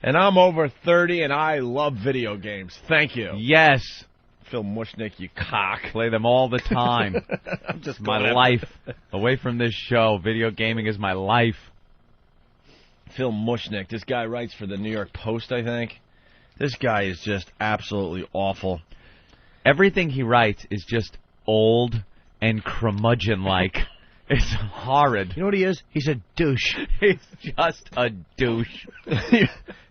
And I'm over 30, and I love video games. Thank you. Yes. Phil Mushnick, you cock. Play them all the time. I'm just my life. Away from this show, video gaming is my life. Phil Mushnick, this guy writes for the New York Post, I think. This guy is just absolutely awful. Everything he writes is just old and curmudgeon-like. It's horrid. You know what he is? He's a douche. He's just a douche.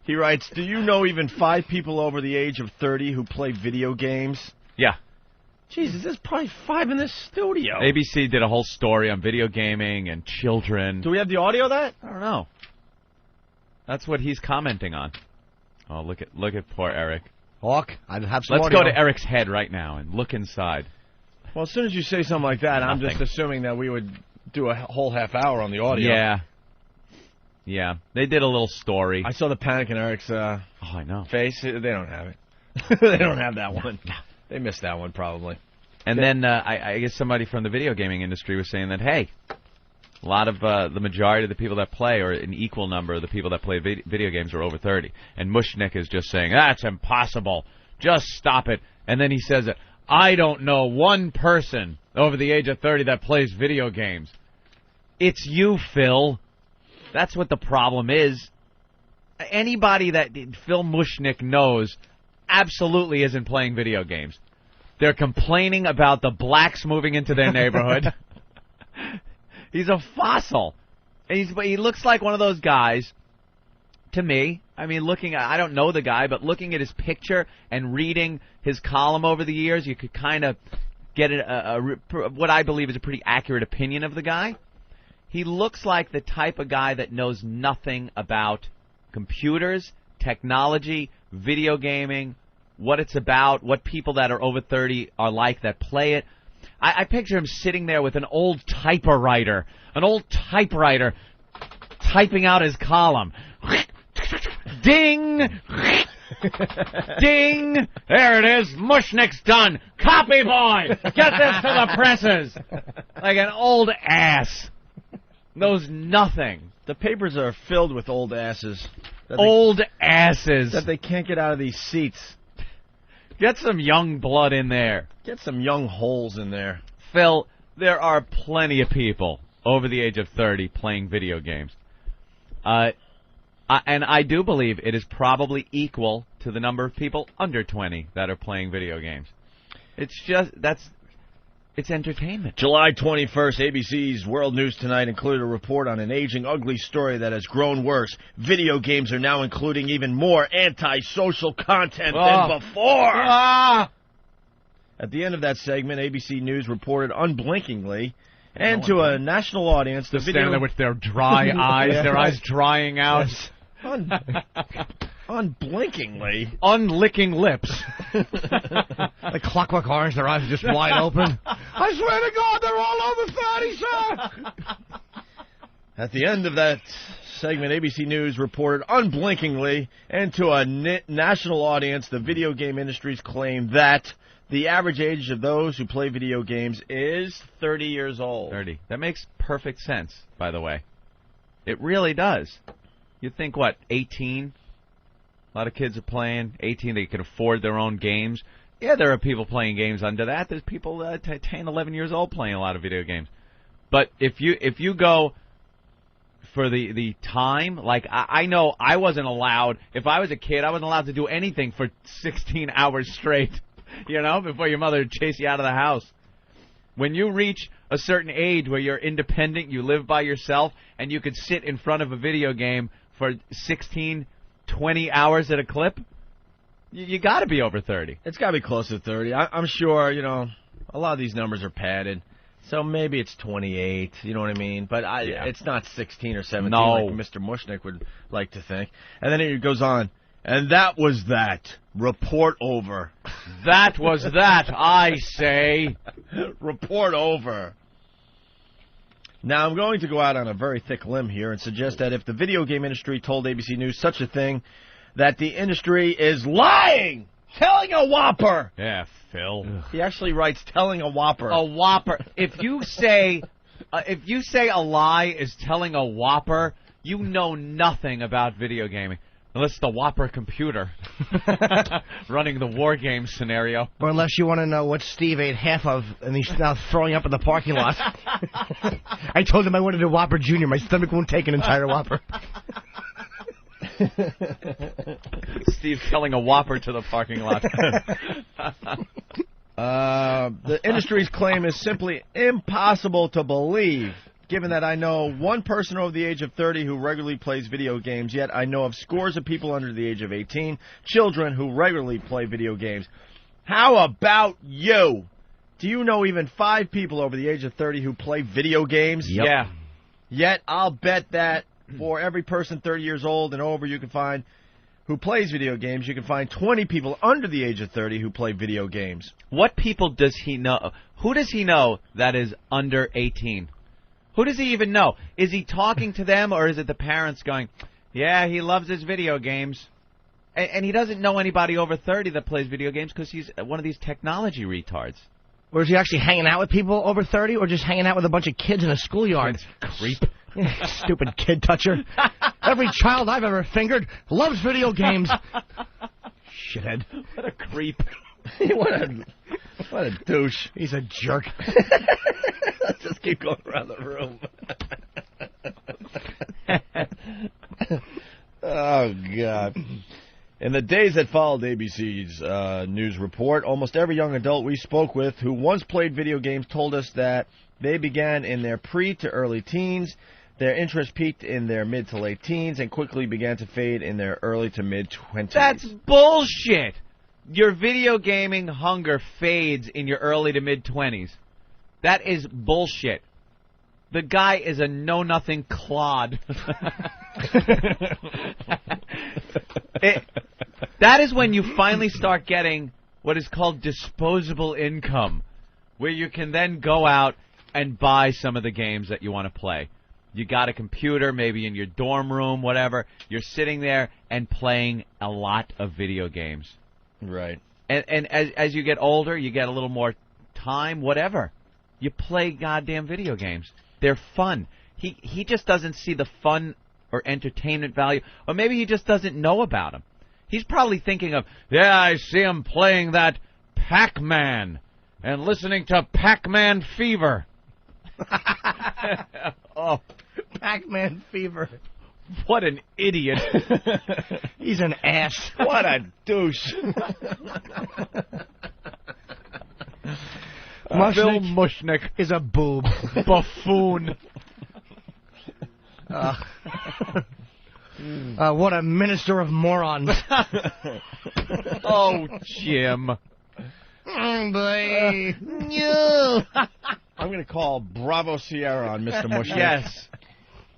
He writes, do you know even 5 people over the age of 30 who play video games? Yeah. Jesus, there's probably 5 in this studio. ABC did a whole story on video gaming and children. Do we have the audio of that? I don't know. That's what he's commenting on. Oh, look at poor Eric. Hawk, I'd have some Let's audio. go to Eric's head right now and look inside. Well, as soon as you say something like that, I'm just assuming that we would do a whole half hour on the audio. Yeah. They did a little story. I saw the panic in Eric's I know. face. They don't have it. They don't have that one. They missed that one probably. And then I guess somebody from the video gaming industry was saying that, hey, a lot of the majority of the people that play, or an equal number of the people that play video games, are over 30. And Mushnick is just saying, that's impossible. Just stop it. And then he says it. I don't know one person over the age of 30 that plays video games. It's you, Phil. That's what the problem is. Anybody that Phil Mushnick knows absolutely isn't playing video games. They're complaining about the blacks moving into their neighborhood. He's a fossil. He looks like one of those guys, to me. I mean, I don't know the guy, but looking at his picture and reading his column over the years, you could kind of get what I believe is a pretty accurate opinion of the guy. He looks like the type of guy that knows nothing about computers, technology, video gaming, what it's about, what people that are over 30 are like that play it. I picture him sitting there with an old typewriter typing out his column. Ding! Ding! There it is. Mushnick's done. Copy boy! Get this to the presses! Like an old ass. Knows nothing. The papers are filled with old asses. Asses. That they can't get out of these seats. Get some young blood in there. Get some young holes in there. Phil, there are plenty of people over the age of 30 playing video games. And I do believe it is probably equal to the number of people under 20 that are playing video games. It's entertainment. July 21st, ABC's World News Tonight included a report on an aging, ugly story that has grown worse. Video games are now including even more anti-social content than before. At the end of that segment, ABC News reported unblinkingly, and to a national audience, the video... Stand there with their dry eyes, their eyes drying out. Unblinkingly. Unlicking lips. Like Clockwork Orange, their eyes are just wide open. I swear to God, they're all over 30, sir! At the end of that segment, ABC News reported unblinkingly, and to a national audience, the video game industry's claim that the average age of those who play video games is 30 years old. 30. That makes perfect sense, by the way. It really does. You think, 18? A lot of kids are playing. 18, they can afford their own games. Yeah, there are people playing games under that. There's people 10, 11 years old playing a lot of video games. But if you go for the time, like I know I wasn't allowed, if I was a kid, I wasn't allowed to do anything for 16 hours straight, before your mother would chase you out of the house. When you reach a certain age where you're independent, you live by yourself, and you could sit in front of a video game for 16, 20 hours at a clip, you got to be over 30. It's got to be close to 30. I'm sure, a lot of these numbers are padded. So maybe it's 28, you know what I mean? But it's not 16 or 17 like Mr. Mushnick would like to think. And then it goes on. And that was that. Report over. That was that, I say. Report over. Now, I'm going to go out on a very thick limb here and suggest that if the video game industry told ABC News such a thing, that the industry is lying! Telling a whopper! Yeah, Phil. He actually writes telling a whopper. A whopper. If you say a lie is telling a whopper, you know nothing about video gaming. Unless it's the Whopper computer running the war game scenario. Or unless you want to know what Steve ate half of and he's now throwing up in the parking lot. I told him I wanted a Whopper Jr. My stomach won't take an entire Whopper. Steve's selling a Whopper to the parking lot. The industry's claim is simply impossible to believe, given that I know one person over the age of 30 who regularly plays video games, yet I know of scores of people under the age of 18, children who regularly play video games. How about you? Do you know even 5 people over the age of 30 who play video games? Yep. Yeah. Yet I'll bet that for every person 30 years old and over you can find who plays video games, you can find 20 people under the age of 30 who play video games. What people does he know? Who does he know that is under 18? Who does he even know? Is he talking to them, or is it the parents going, yeah, he loves his video games? And he doesn't know anybody over 30 that plays video games because he's one of these technology retards. Or is he actually hanging out with people over 30 or just hanging out with a bunch of kids in a schoolyard? Creep. Stupid kid toucher. Every child I've ever fingered loves video games. Shithead. What a creep. What a douche. He's a jerk. Let's just keep going around the room. Oh, God. In the days that followed ABC's news report, almost every young adult we spoke with who once played video games told us that they began in their pre to early teens, their interest peaked in their mid to late teens, and quickly began to fade in their early to mid-20s. That's bullshit. Your video gaming hunger fades in your early to mid-20s. That is bullshit. The guy is a know-nothing clod. That is when you finally start getting what is called disposable income, where you can then go out and buy some of the games that you want to play. You got a computer, maybe in your dorm room, whatever. You're sitting there and playing a lot of video games. Right. And as you get older, you get a little more time, whatever. You play goddamn video games. They're fun. He just doesn't see the fun or entertainment value, or maybe he just doesn't know about them. He's probably thinking of, yeah, I see him playing that Pac-Man and listening to Pac-Man Fever. Oh, Pac-Man Fever. What an idiot. He's an ass. What a douche. Bill Mushnick is a boob. Buffoon. What a minister of morons. Oh, Jim. Boy. I'm going to call Bravo Sierra on Mr. Mushnick. Yes.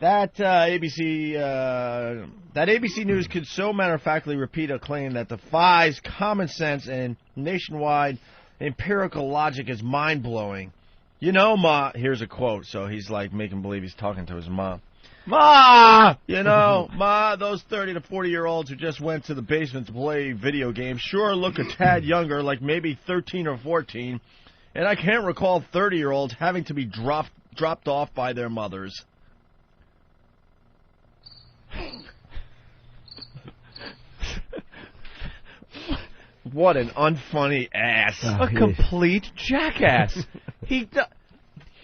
That ABC News could so matter-of-factly repeat a claim that defies common sense and nationwide empirical logic is mind-blowing. You know, Ma, here's a quote, so he's like making believe he's talking to his mom. Ma! You know, Ma, those 30 to 40-year-olds who just went to the basement to play video games sure look a tad younger, like maybe 13 or 14, and I can't recall 30-year-olds having to be dropped off by their mothers. What an unfunny ass. A complete jackass.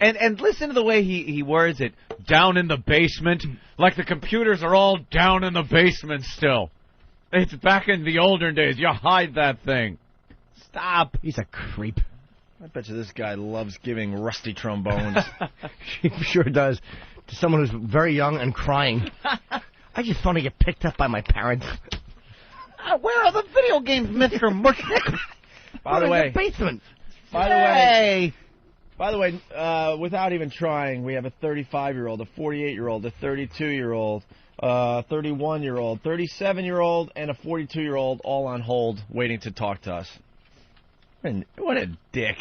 And listen to the way he words it. Down in the basement. Like the computers are all down in the basement still. It's back in the older days. You hide that thing. Stop. He's a creep. I bet you this guy loves giving rusty trombones. He sure does. To someone who's very young and crying. I just want to get picked up by my parents. Where are the video games, Mr. Mushnick? By the way, in the basement. By the way, without even trying, we have a 35-year-old, a 48-year-old, a 32-year-old, a 31-year-old, 37-year-old, and a 42-year-old all on hold waiting to talk to us. What a dick.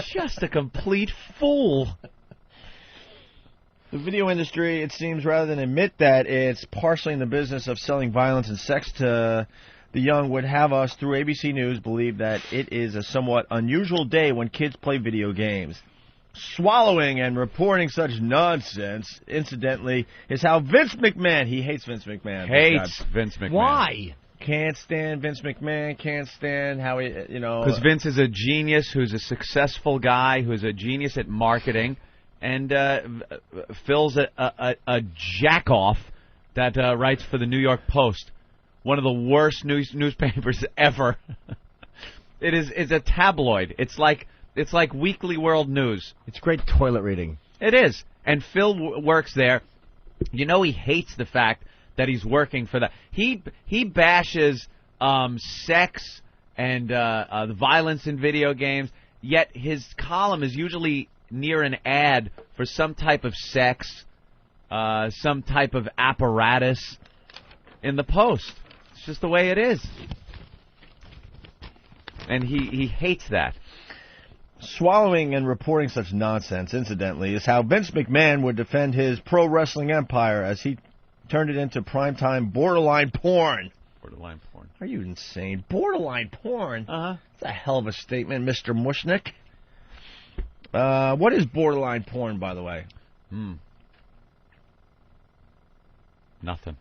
Just a complete fool. The video industry, it seems, rather than admit that it's partially in the business of selling violence and sex to the young, would have us, through ABC News, believe that it is a somewhat unusual day when kids play video games. Swallowing and reporting such nonsense, incidentally, is how Vince McMahon, he hates Vince McMahon. Hates Vince McMahon. Why? Can't stand Vince McMahon, can't stand how he, Because Vince is a genius who's a successful guy, who's a genius at marketing, and Phil's a jack-off that writes for the New York Post, one of the worst newspapers ever. It's a tabloid. It's like Weekly World News. It's great toilet reading. It is. And Phil works there. He hates the fact that he's working for that. He bashes sex and the violence in video games, yet his column is usually near an ad for some type of sex, some type of apparatus in the Post. It's just the way it is. And he hates that. Swallowing and reporting such nonsense, incidentally, is how Vince McMahon would defend his pro wrestling empire as he turned it into primetime borderline porn. Borderline porn. Are you insane? Borderline porn? Uh-huh. That's a hell of a statement, Mr. Mushnick. What is borderline porn, by the way? Nothing.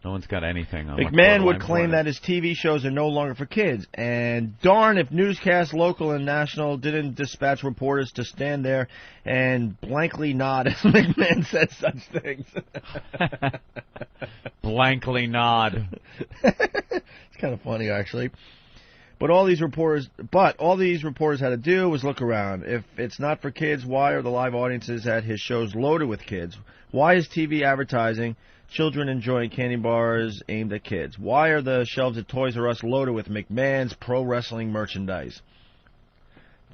No one's got anything on McMahon would claim that his TV shows are no longer for kids. And darn if newscasts, local and national, didn't dispatch reporters to stand there and blankly nod as McMahon said such things. Blankly nod. It's kind of funny, actually. But all these reporters had to do was look around. If it's not for kids, why are the live audiences at his shows loaded with kids? Why is TV advertising children enjoying candy bars aimed at kids? Why are the shelves at Toys R Us loaded with McMahon's pro wrestling merchandise?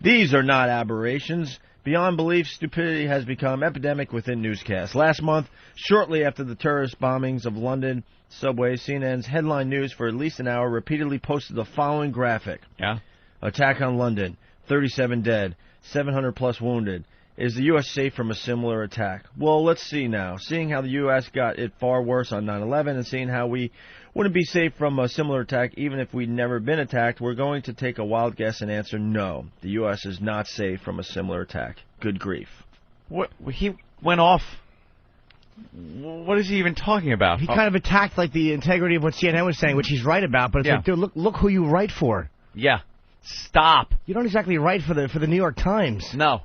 These are not aberrations. Beyond belief, stupidity has become epidemic within newscasts. Last month, shortly after the terrorist bombings of London subways, CNN's headline news for at least an hour repeatedly posted the following graphic. Yeah? Attack on London, 37 dead, 700 plus wounded. Is the U.S. safe from a similar attack? Well, let's see now. Seeing how the U.S. got it far worse on 9/11 and seeing how we wouldn't be safe from a similar attack even if we'd never been attacked, we're going to take a wild guess and answer no. The U.S. is not safe from a similar attack. Good grief. What? He went off. What is he even talking about? He kind of attacked like the integrity of what CNN was saying, which he's right about. But it's like, dude, look who you write for. Yeah. Stop. You don't exactly write for the New York Times. No.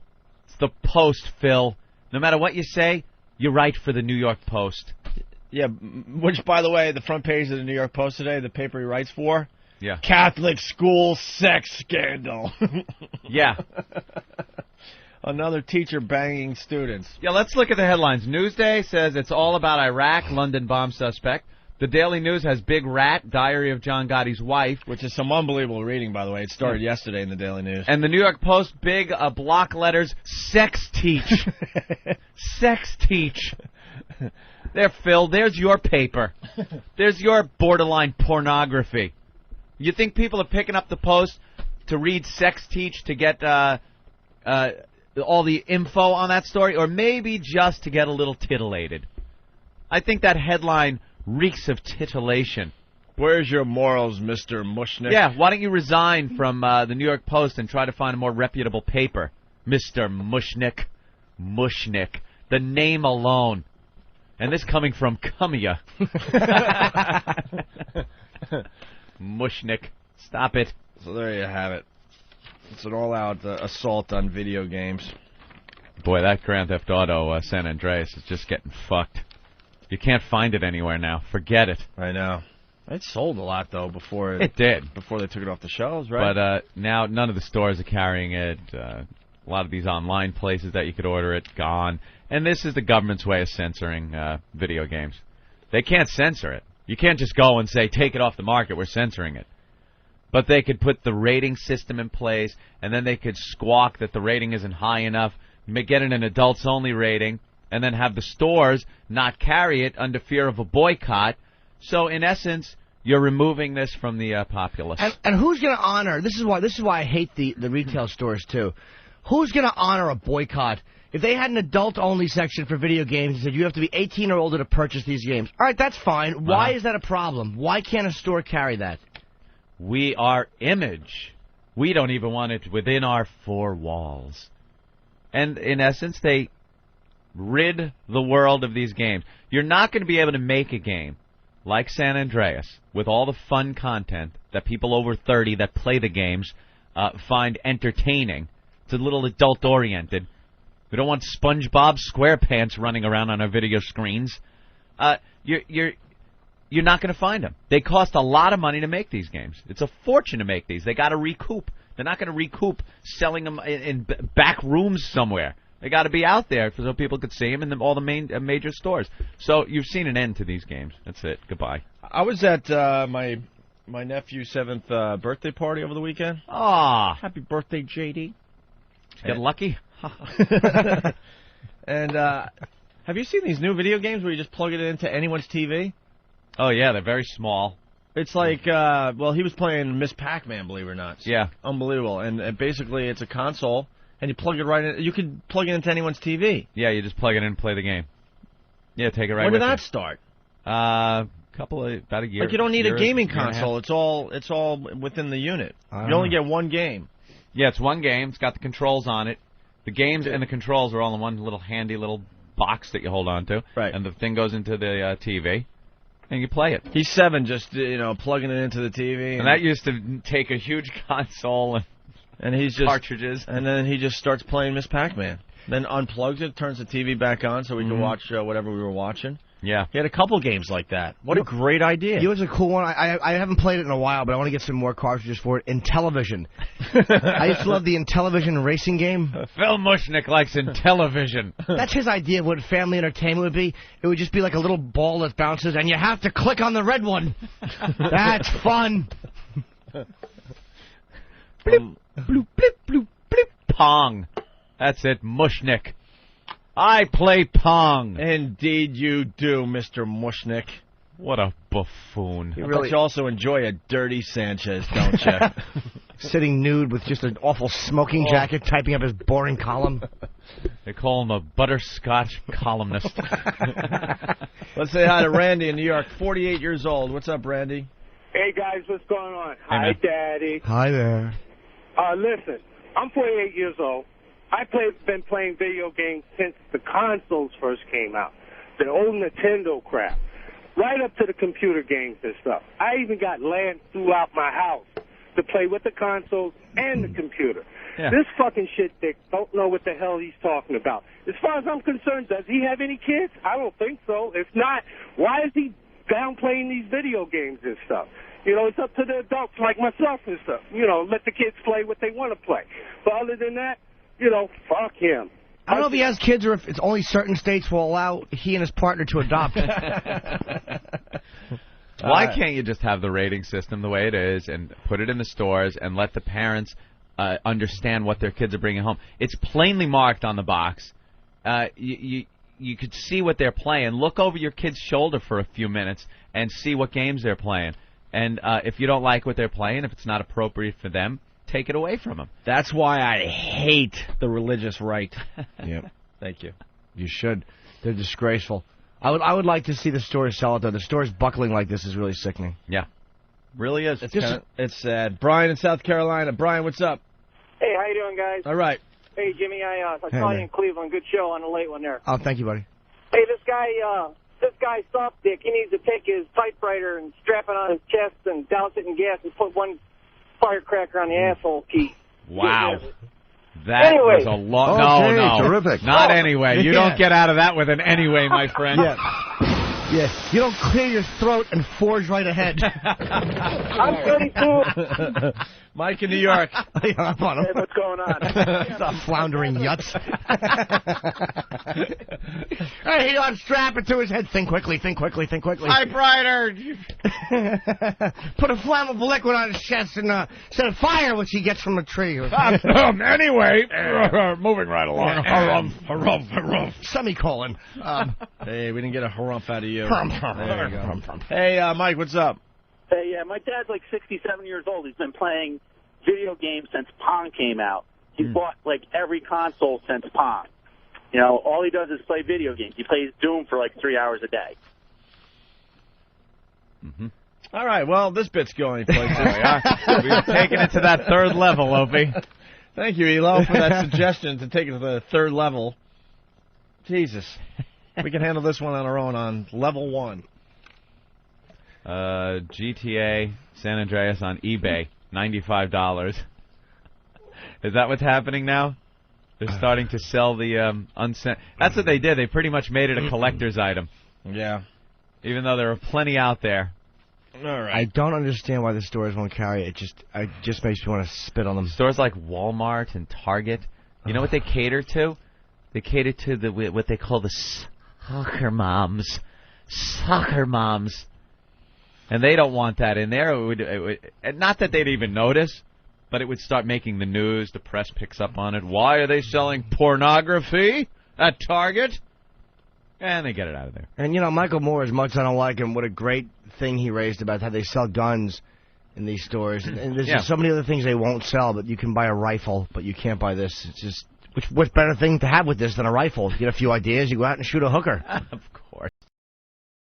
It's the Post, Phil. No matter what you say, you write for the New York Post. Yeah, which, by the way, the front page of the New York Post today, the paper he writes for, yeah, Catholic school sex scandal. Yeah. Another teacher banging students. Yeah, let's look at the headlines. Newsday says it's all about Iraq, London bomb suspect. The Daily News has Big Rat, Diary of John Gotti's wife. Which is some unbelievable reading, by the way. It started yesterday in the Daily News. And the New York Post, big block letters, sex teach. Sex teach. There, Phil, there's your paper. There's your borderline pornography. You think people are picking up the Post to read sex teach to get all the info on that story? Or maybe just to get a little titillated? I think that headline reeks of titillation. Where's your morals, Mr. Mushnick? Yeah, why don't you resign from the New York Post and try to find a more reputable paper? Mr. Mushnick. Mushnick. The name alone. And this coming from Cummia. Mushnick. Stop it. So there you have it. It's an all-out assault on video games. Boy, that Grand Theft Auto San Andreas is just getting fucked. You can't find it anywhere now. Forget it. I know. It sold a lot, though, before it did. Before they took it off the shelves, right? But now none of the stores are carrying it. A lot of these online places that you could order it, gone. And this is the government's way of censoring video games. They can't censor it. You can't just go and say, take it off the market, we're censoring it. But they could put the rating system in place, and then they could squawk that the rating isn't high enough, get it an adults-only rating, and then have the stores not carry it under fear of a boycott. So, in essence, you're removing this from the populace. And who's going to honor? This is why I hate the retail stores too. Who's going to honor a boycott? If they had an adult-only section for video games and said you have to be 18 or older to purchase these games, all right, that's fine. Why is that a problem? Why can't a store carry that? We are image. We don't even want it within our four walls. And in essence, they rid the world of these games. You're not going to be able to make a game like San Andreas with all the fun content that people over 30 that play the games find entertaining. It's a little adult-oriented. We don't want SpongeBob SquarePants running around on our video screens. You're not going to find them. They cost a lot of money to make these games. It's a fortune to make these. They got to recoup. They're not going to recoup selling them in back rooms somewhere. They got to be out there so people could see them in all the major stores. So you've seen an end to these games. That's it. Goodbye. I was at my nephew's 7th birthday party over the weekend. Ah, happy birthday, JD! Get lucky. And have you seen these new video games where you just plug it into anyone's TV? Oh yeah, they're very small. It's like, well, he was playing Miss Pac-Man, believe it or not. Yeah, unbelievable. And basically, it's a console. And you plug it right in. You could plug it into anyone's TV. Yeah, you just plug it in and play the game. Yeah, take it right. When with did that you. start? About a year. Like you don't need a gaming console. It's all within the unit. You only get one game. Yeah, it's one game. It's got the controls on it. The games and the controls are all in one little handy little box that you hold on to. Right. And the thing goes into the TV, and you play it. He's 7, just plugging it into the TV. And that used to take a huge console and he's just cartridges. And then he just starts playing Miss Pac-Man. Then unplugs it, turns the TV back on so we can watch whatever we were watching. Yeah. He had a couple games like that. What a great idea. It was a cool one. I haven't played it in a while, but I want to get some more cartridges for it. Intellivision. I used to love the Intellivision racing game. Phil Mushnick likes Intellivision. That's his idea of what family entertainment would be. It would just be like a little ball that bounces, and you have to click on the red one. That's fun. Bloop, bloop, blip, bloop, blip. Pong. That's it, Mushnick. I play Pong. Indeed you do, Mr. Mushnick. What a buffoon. You really also enjoy a dirty Sanchez, don't you? Sitting nude with just an awful smoking jacket, typing up his boring column. They call him a butterscotch columnist. Let's say hi to Randy in New York, 48 years old. What's up, Randy? Hey, guys, what's going on? Hey, Hi, Daddy. Hi there. Listen, I'm 48 years old. I've been playing video games since the consoles first came out. The old Nintendo crap. Right up to the computer games and stuff. I even got land throughout my house to play with the consoles and the computer. Yeah. This fucking shit dick don't know what the hell he's talking about. As far as I'm concerned, does he have any kids? I don't think so. If not, why is he downplaying these video games and stuff? It's up to the adults like myself and stuff. Let the kids play what they want to play. But other than that, fuck him. I don't know if he has kids or if it's only certain states will allow he and his partner to adopt. Why can't you just have the rating system the way it is and put it in the stores and let the parents understand what their kids are bringing home? It's plainly marked on the box. You could see what they're playing. Look over your kid's shoulder for a few minutes and see what games they're playing. And if you don't like what they're playing, if it's not appropriate for them, take it away from them. That's why I hate the religious right. Yep. Thank you. You should. They're disgraceful. I would like to see the stores sell it, though. The stores buckling like this is really sickening. Yeah. Really is. It's sad. Brian in South Carolina. Brian, what's up? Hey, how you doing, guys? All right. Hey, Jimmy, I saw you in Cleveland. Good show on the late one there. Oh, thank you, buddy. Hey, this guy soft dick, he needs to take his typewriter and strap it on his chest and douse it in gas and put one firecracker on the asshole key. Wow. That was a long... Okay, no. terrific. Not anyway. You don't get out of that with an anyway, my friend. Yeah, you don't clear your throat and forge right ahead. I'm 32. Mike in New York. Hey, what's going on? Stop floundering yuts. Hey, he don't strap it to his head. Think quickly, think quickly, think quickly. Typewriter. Put a flammable liquid on his chest and set a fire, which he gets from a tree. Anyway, moving right along. Harumph. Semicolon. Hey, we didn't get a harumph out of you. There you go. Hey, Mike, what's up? Hey, yeah, my dad's like 67 years old. He's been playing video games since Pong came out. He's bought like every console since Pong. All he does is play video games. He plays Doom for like 3 hours a day. Mm-hmm. All right, well, this bit's going places. We've taken it to that third level, Opie. Thank you, Elo, for that suggestion to take it to the third level. Jesus. We can handle this one on our own on level 1. GTA San Andreas on eBay, $95. Is that what's happening now? They're starting to sell the unsent. That's what they did. They pretty much made it a collector's item. Yeah. Even though there are plenty out there. All right. I don't understand why the stores won't carry it. It just makes me want to spit on them. Stores like Walmart and Target, you know what they cater to? They cater to what they call the soccer moms. Soccer moms. And they don't want that in there. It would, not that they'd even notice, but it would start making the news. The press picks up on it. Why are they selling pornography at Target? And they get it out of there. And, Michael Moore, as much as I don't like him, what a great thing he raised about how they sell guns in these stores. And there's just so many other things they won't sell, but you can buy a rifle, but you can't buy this. It's just, what better thing to have with this than a rifle? You get a few ideas, you go out and shoot a hooker. Of course.